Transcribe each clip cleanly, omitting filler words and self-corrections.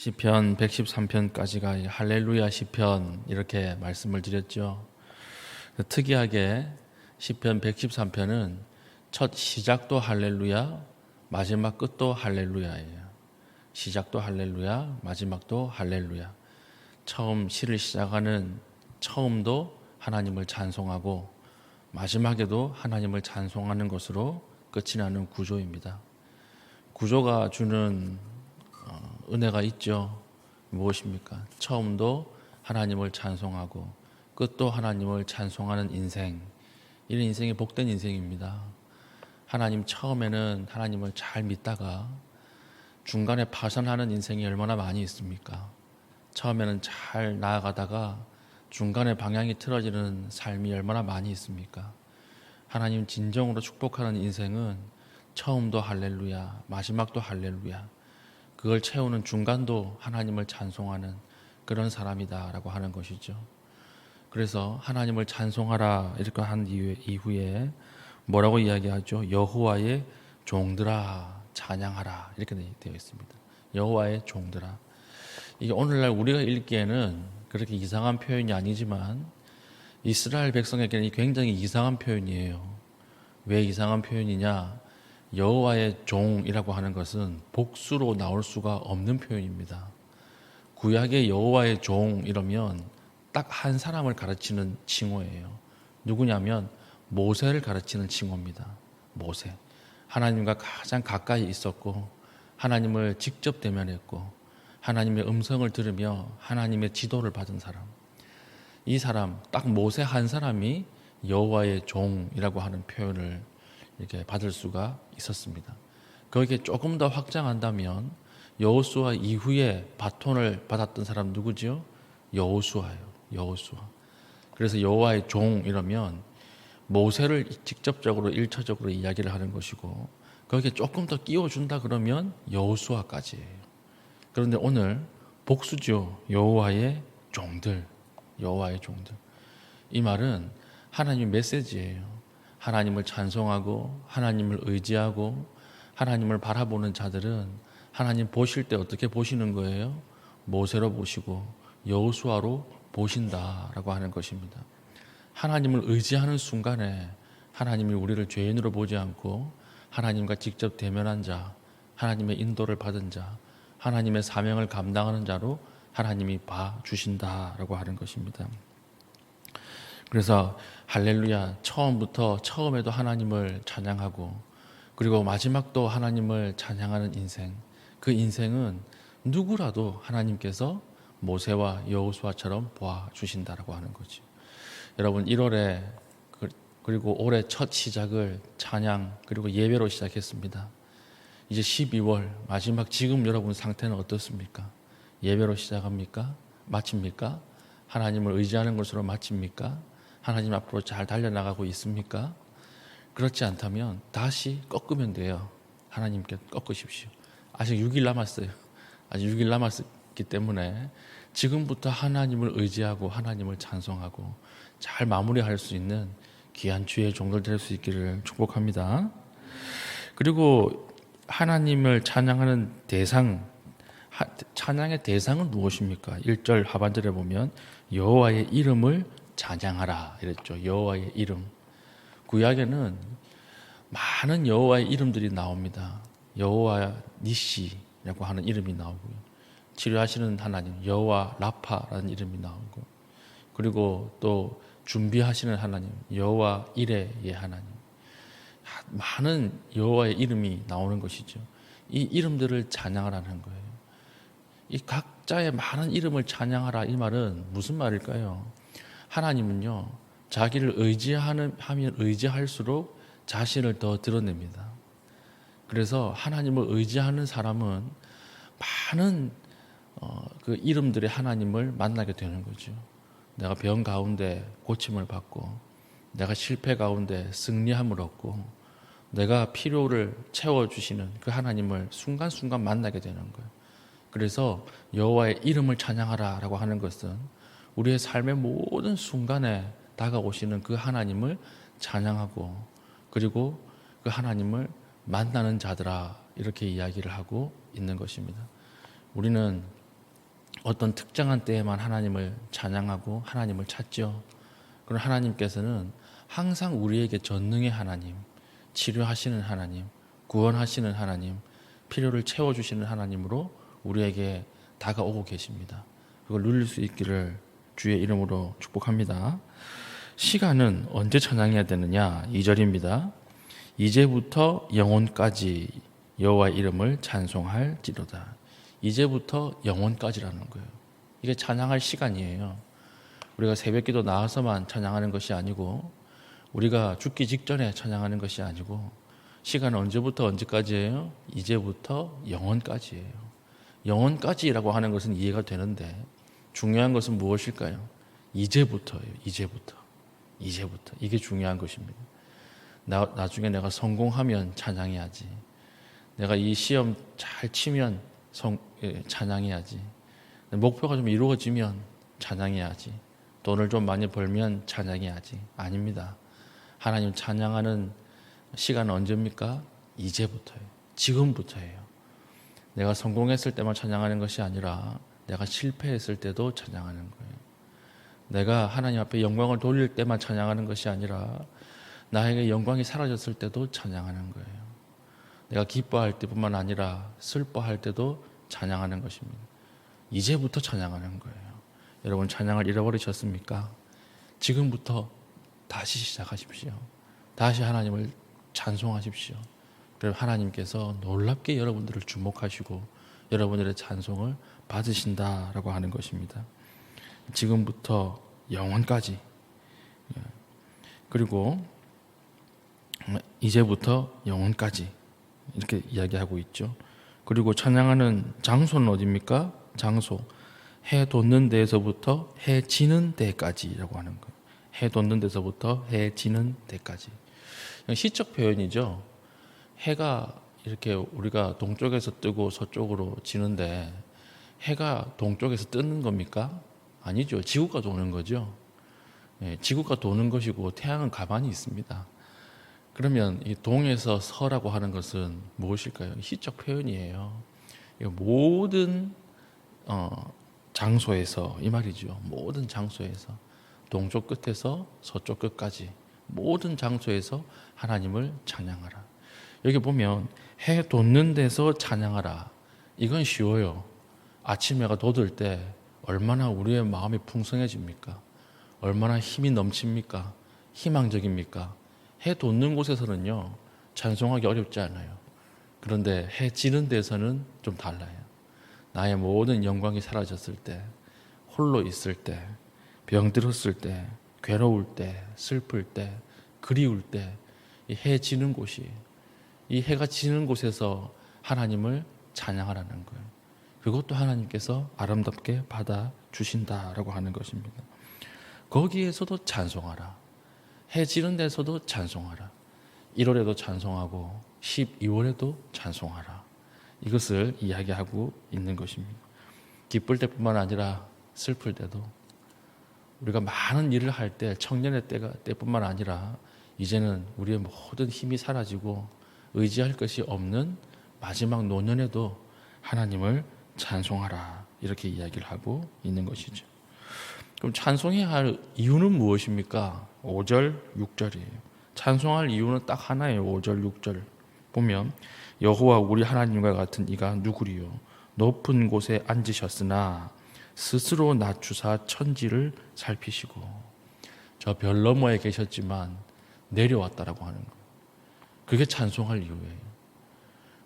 시편 113편까지가 할렐루야 시편 이렇게 말씀을 드렸죠. 특이하게 시편 113편은 첫 시작도 할렐루야, 마지막 끝도 할렐루야예요. 시작도 할렐루야, 마지막도 할렐루야. 처음 시를 시작하는 처음도 하나님을 찬송하고 마지막에도 하나님을 찬송하는 것으로 끝이 나는 구조입니다. 구조가 주는 은혜가 있죠. 무엇입니까? 처음도 하나님을 찬송하고 끝도 하나님을 찬송하는 인생. 이런 인생이 복된 인생입니다. 하나님 처음에는 하나님을 잘 믿다가 중간에 파산하는 인생이 얼마나 많이 있습니까? 처음에는 잘 나아가다가 중간에 방향이 틀어지는 삶이 얼마나 많이 있습니까? 하나님 진정으로 축복하는 인생은 처음도 할렐루야, 마지막도 할렐루야. 그걸 채우는 중간도 하나님을 찬송하는 그런 사람이다라고 하는 것이죠. 그래서 하나님을 찬송하라 이렇게 한 이후에 뭐라고 이야기하죠? 여호와의 종들아 찬양하라 이렇게 되어 있습니다. 여호와의 종들아. 이게 오늘날 우리가 읽기에는 그렇게 이상한 표현이 아니지만 이스라엘 백성에게는 굉장히 이상한 표현이에요. 왜 이상한 표현이냐? 여호와의 종이라고 하는 것은 복수로 나올 수가 없는 표현입니다. 구약의 여호와의 종 이러면 딱 한 사람을 가르치는 칭호예요. 누구냐면 모세를 가르치는 칭호입니다. 모세. 하나님과 가장 가까이 있었고 하나님을 직접 대면했고 하나님의 음성을 들으며 하나님의 지도를 받은 사람. 이 사람, 딱 모세 한 사람이 여호와의 종이라고 하는 표현을 이렇게 받을 수가 있었습니다. 거기에 조금 더 확장한다면 여호수아 이후에 바톤을 받았던 사람 누구죠? 여호수아예요. 여호수아. 그래서 여호와의 종 이러면 모세를 직접적으로 일차적으로 이야기를 하는 것이고 거기에 조금 더 끼워준다 그러면 여호수아까지예요. 그런데 오늘 복수죠. 여호와의 종들. 여호와의 종들. 이 말은 하나님의 메시지예요. 하나님을 찬송하고 하나님을 의지하고 하나님을 바라보는 자들은 하나님 보실 때 어떻게 보시는 거예요? 모세로 보시고 여호수아로 보신다라고 하는 것입니다. 하나님을 의지하는 순간에 하나님이 우리를 죄인으로 보지 않고 하나님과 직접 대면한 자, 하나님의 인도를 받은 자, 하나님의 사명을 감당하는 자로 하나님이 봐주신다라고 하는 것입니다. 그래서 할렐루야, 처음에도 하나님을 찬양하고 그리고 마지막도 하나님을 찬양하는 인생. 그 인생은 누구라도 하나님께서 모세와 여호수아처럼 보아주신다라고 하는 거죠. 여러분 1월에 그리고 올해 첫 시작을 찬양 그리고 예배로 시작했습니다. 이제 12월 마지막 지금 여러분 상태는 어떻습니까? 예배로 시작합니까? 마칩니까? 하나님을 의지하는 것으로 마칩니까? 하나님 앞으로 잘 달려나가고 있습니까? 그렇지 않다면 다시 꺾으면 돼요. 하나님께 꺾으십시오. 아직 6일 남았어요. 아직 6일 남았기 때문에 지금부터 하나님을 의지하고 하나님을 찬송하고 잘 마무리할 수 있는 귀한 주의 종들 될 수 있기를 축복합니다. 그리고 하나님을 찬양하는 찬양의 대상은 무엇입니까? 1절 하반절에 보면 여호와의 이름을 찬양하라 이랬죠. 여호와의 이름. 구약에는 많은 여호와의 이름들이 나옵니다. 여호와 니시라고 하는 이름이 나오고요. 치료하시는 하나님 여호와 라파라는 이름이 나오고 그리고 또 준비하시는 하나님 여호와 이레의 하나님. 많은 여호와의 이름이 나오는 것이죠. 이 이름들을 찬양하라는 거예요. 이 각자의 많은 이름을 찬양하라 이 말은 무슨 말일까요? 하나님은요 자기를 하면 의지할수록 자신을 더 드러냅니다. 그래서 하나님을 의지하는 사람은 많은 그 이름들의 하나님을 만나게 되는 거죠. 내가 병 가운데 고침을 받고 내가 실패 가운데 승리함을 얻고 내가 필요를 채워주시는 그 하나님을 순간순간 만나게 되는 거예요. 그래서 여호와의 이름을 찬양하라 라고 하는 것은 우리의 삶의 모든 순간에 다가오시는 그 하나님을 찬양하고 그리고 그 하나님을 만나는 자들아 이렇게 이야기를 하고 있는 것입니다. 우리는 어떤 특정한 때에만 하나님을 찬양하고 하나님을 찾죠. 그럼 하나님께서는 항상 우리에게 전능의 하나님, 치료하시는 하나님, 구원하시는 하나님, 필요를 채워주시는 하나님으로 우리에게 다가오고 계십니다. 그걸 누릴 수 있기를 주의 이름으로 축복합니다. 시간은 언제 찬양해야 되느냐? 2절입니다. 이제부터 영혼까지 여호와의 이름을 찬송할지로다. 이제부터 영혼까지라는 거예요. 이게 찬양할 시간이에요. 우리가 새벽기도 나와서만 찬양하는 것이 아니고, 우리가 죽기 직전에 찬양하는 것이 아니고, 시간은 언제부터 언제까지예요? 이제부터 영혼까지예요. 영혼까지라고 하는 것은 이해가 되는데 중요한 것은 무엇일까요? 이제부터예요. 이제부터. 이게 중요한 것입니다. 나중에 내가 성공하면 찬양해야지. 내가 이 시험 잘 치면 찬양해야지. 목표가 좀 이루어지면 찬양해야지. 돈을 좀 많이 벌면 찬양해야지. 아닙니다. 하나님 찬양하는 시간은 언제입니까? 이제부터예요. 지금부터예요. 내가 성공했을 때만 찬양하는 것이 아니라 내가 실패했을 때도 찬양하는 거예요. 내가 하나님 앞에 영광을 돌릴 때만 찬양하는 것이 아니라 나에게 영광이 사라졌을 때도 찬양하는 거예요. 내가 기뻐할 때뿐만 아니라 슬퍼할 때도 찬양하는 것입니다. 이제부터 찬양하는 거예요. 여러분, 찬양을 잃어버리셨습니까? 지금부터 다시 시작하십시오. 다시 하나님을 찬송하십시오. 그럼 하나님께서 놀랍게 여러분들을 주목하시고 여러분들의 찬송을 받으신다라고 하는 것입니다. 지금부터 영원까지, 그리고 이제부터 영원까지 이렇게 이야기하고 있죠. 그리고 찬양하는 장소는 어디입니까? 장소, 해 돋는 데에서부터 해 지는 데까지라고 하는 거예요. 해 돋는 데서부터 해 지는 데까지. 시적 표현이죠. 해가 이렇게 우리가 동쪽에서 뜨고 서쪽으로 지는데 해가 동쪽에서 뜨는 겁니까? 아니죠. 지구가 도는 거죠. 지구가 도는 것이고 태양은 가만히 있습니다. 그러면 이 동에서 서라고 하는 것은 무엇일까요? 시적 표현이에요. 모든 장소에서, 이 말이죠. 모든 장소에서, 동쪽 끝에서 서쪽 끝까지 모든 장소에서 하나님을 찬양하라. 여기 보면 해 돋는 데서 찬양하라. 이건 쉬워요. 아침 해가 돋을 때 얼마나 우리의 마음이 풍성해집니까? 얼마나 힘이 넘칩니까? 희망적입니까? 해 돋는 곳에서는요, 찬송하기 어렵지 않아요. 그런데 해 지는 데서는 좀 달라요. 나의 모든 영광이 사라졌을 때, 홀로 있을 때, 병들었을 때, 괴로울 때, 슬플 때, 그리울 때, 이 해 지는 곳이, 이 해가 지는 곳에서 하나님을 찬양하라는 거예요. 그것도 하나님께서 아름답게 받아 주신다라고 하는 것입니다. 거기에서도 찬송하라. 해 지는 데서도 찬송하라. 1월에도 찬송하고 12월에도 찬송하라. 이것을 이야기하고 있는 것입니다. 기쁠 때뿐만 아니라 슬플 때도, 우리가 많은 일을 할 때, 청년의 때뿐만 아니라 이제는 우리의 모든 힘이 사라지고 의지할 것이 없는 마지막 노년에도 하나님을 찬송하라, 이렇게 이야기를 하고 있는 것이죠. 그럼 찬송해야 할 이유는 무엇입니까? 5절, 6절이에요. 찬송할 이유는 딱 하나예요. 5절, 6절 보면 여호와 우리 하나님과 같은 이가 누구리요? 높은 곳에 앉으셨으나 스스로 낮추사 천지를 살피시고. 저 별 너머에 계셨지만 내려왔다라고 하는 거예요. 그게 찬송할 이유예요.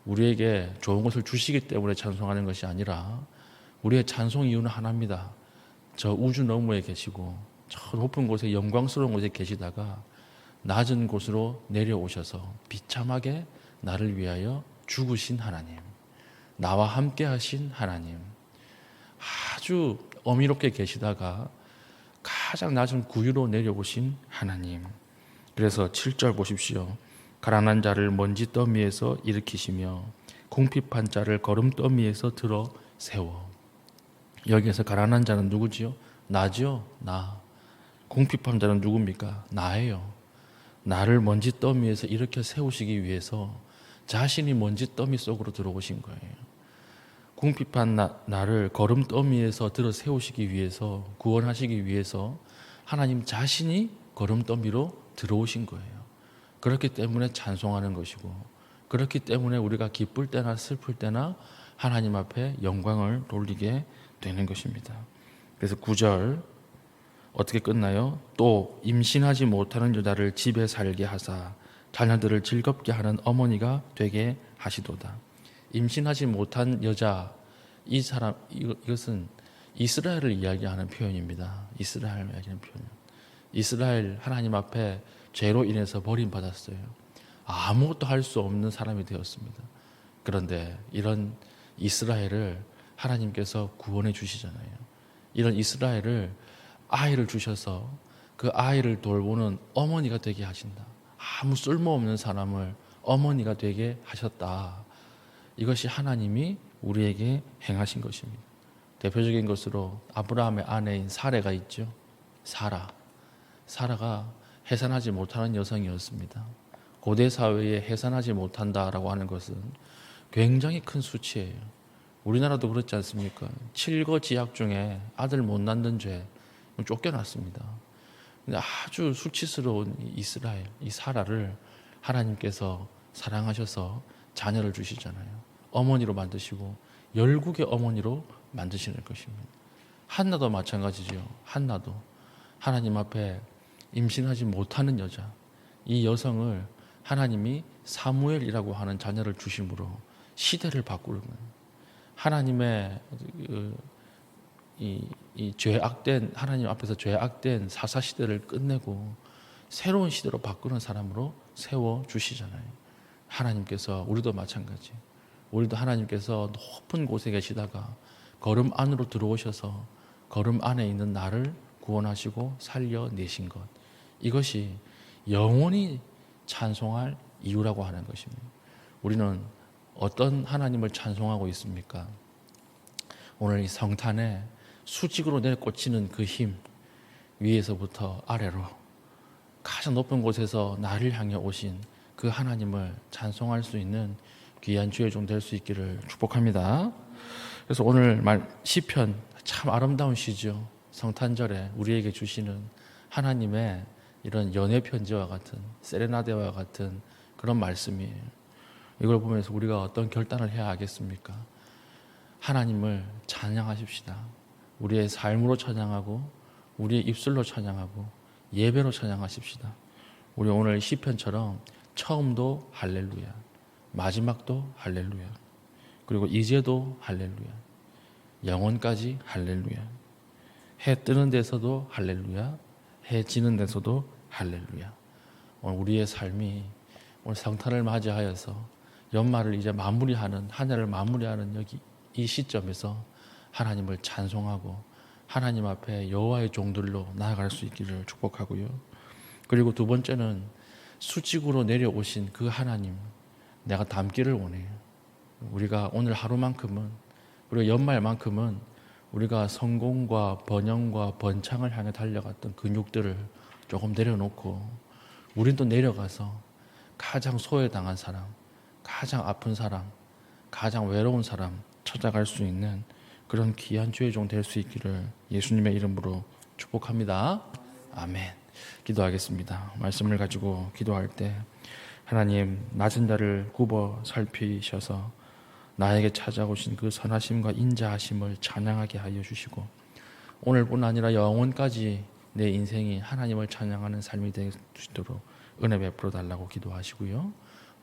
우리에게 좋은 것을 주시기 때문에 찬송하는 것이 아니라 우리의 찬송 이유는 하나입니다. 저 우주 너머에 계시고 저 높은 곳에, 영광스러운 곳에 계시다가 낮은 곳으로 내려오셔서 비참하게 나를 위하여 죽으신 하나님, 나와 함께 하신 하나님, 아주 어미롭게 계시다가 가장 낮은 구유로 내려오신 하나님. 그래서 7절 보십시오. 가난한 자를 먼지 더미에서 일으키시며 궁핍한 자를 거름 더미에서 들어 세워. 여기에서 가난한 자는 누구지요? 나죠. 나. 궁핍한 자는 누굽니까? 나예요. 나를 먼지 더미에서 일으켜 세우시기 위해서 자신이 먼지 더미 속으로 들어오신 거예요. 궁핍한 나를 걸음더미에서 들어 세우시기 위해서, 구원하시기 위해서 하나님 자신이 걸음더미로 들어오신 거예요. 그렇기 때문에 찬송하는 것이고, 그렇기 때문에 우리가 기쁠 때나 슬플 때나 하나님 앞에 영광을 돌리게 되는 것입니다. 그래서 9절 어떻게 끝나요? 또 임신하지 못하는 여자를 집에 살게 하사 자녀들을 즐겁게 하는 어머니가 되게 하시도다. 임신하지 못한 여자, 이것은 이스라엘을 이야기하는 표현입니다. 이스라엘을 이야기하는 표현. 이스라엘 하나님 앞에 죄로 인해서 버림받았어요. 아무것도 할 수 없는 사람이 되었습니다. 그런데 이런 이스라엘을 하나님께서 구원해 주시잖아요. 이런 이스라엘을 아이를 주셔서 그 아이를 돌보는 어머니가 되게 하신다. 아무 쓸모없는 사람을 어머니가 되게 하셨다. 이것이 하나님이 우리에게 행하신 것입니다. 대표적인 것으로 아브라함의 아내인 사레가 있죠. 사라가 해산하지 못하는 여성이었습니다. 고대 사회에 해산하지 못한다라고 하는 것은 굉장히 큰 수치예요. 우리나라도 그렇지 않습니까? 7거 중에 아들 못 낳는 죄 쫓겨났습니다. 근데 아주 수치스러운 이스라엘, 이 사라를 하나님께서 사랑하셔서 자녀를 주시잖아요. 어머니로 만드시고 열국의 어머니로 만드시는 것입니다. 한나도 마찬가지죠. 한나도 하나님 앞에 임신하지 못하는 여자, 이 여성을 하나님이 사무엘이라고 하는 자녀를 주심으로 시대를 바꾸는 거예요. 하나님의 이 죄악된, 하나님 앞에서 죄악된 사사 시대를 끝내고 새로운 시대로 바꾸는 사람으로 세워 주시잖아요. 하나님께서 우리도 마찬가지. 우리도 하나님께서 높은 곳에 계시다가 걸음 안으로 들어오셔서 걸음 안에 있는 나를 구원하시고 살려내신 것, 이것이 영원히 찬송할 이유라고 하는 것입니다. 우리는 어떤 하나님을 찬송하고 있습니까? 오늘 이 성탄에 수직으로 내꽂히는 그 힘, 위에서부터 아래로 가장 높은 곳에서 나를 향해 오신 그 하나님을 찬송할 수 있는 귀한 주의 종 될 수 있기를 축복합니다. 그래서 오늘 시편 참 아름다운 시죠. 성탄절에 우리에게 주시는 하나님의 이런 연애 편지와 같은, 세레나데와 같은 그런 말씀이에요. 이걸 보면서 우리가 어떤 결단을 해야 하겠습니까? 하나님을 찬양하십시다. 우리의 삶으로 찬양하고 우리의 입술로 찬양하고 예배로 찬양하십시다. 우리 오늘 시편처럼 처음도 할렐루야, 마지막도 할렐루야, 그리고 이제도 할렐루야, 영원까지 할렐루야, 해 뜨는 데서도 할렐루야, 해 지는 데서도 할렐루야. 오늘 우리의 삶이 오늘 성탄을 맞이하여서 연말을 이제 마무리하는, 한 해를 마무리하는 여기 이 시점에서 하나님을 찬송하고 하나님 앞에 여호와의 종들로 나아갈 수 있기를 축복하고요. 그리고 두 번째는 수직으로 내려오신 그 하나님, 내가 닮기를 원해요. 우리가 오늘 하루만큼은, 우리가 연말만큼은 우리가 성공과 번영과 번창을 향해 달려갔던 근육들을 조금 내려놓고 우린 또 내려가서 가장 소외당한 사람, 가장 아픈 사람, 가장 외로운 사람 찾아갈 수 있는 그런 귀한 주의 종 될 수 있기를 예수님의 이름으로 축복합니다. 아멘. 기도하겠습니다. 말씀을 가지고 기도할 때 하나님, 낮은 자를 굽어 살피셔서 나에게 찾아오신 그 선하심과 인자하심을 찬양하게 하여 주시고 오늘뿐 아니라 영원까지 내 인생이 하나님을 찬양하는 삶이 될 수 있도록 은혜 베풀어 달라고 기도하시고요.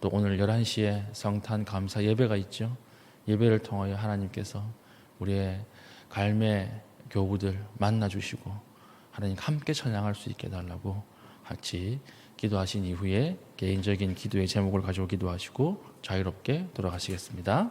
또 오늘 11시에 성탄 감사 예배가 있죠. 예배를 통하여 하나님께서 우리의 갈매 교우들 만나 주시고 하나님 함께 찬양할 수 있게 해달라고 같이 기도하신 이후에 개인적인 기도의 제목을 가지고 기도하시고 자유롭게 돌아가시겠습니다.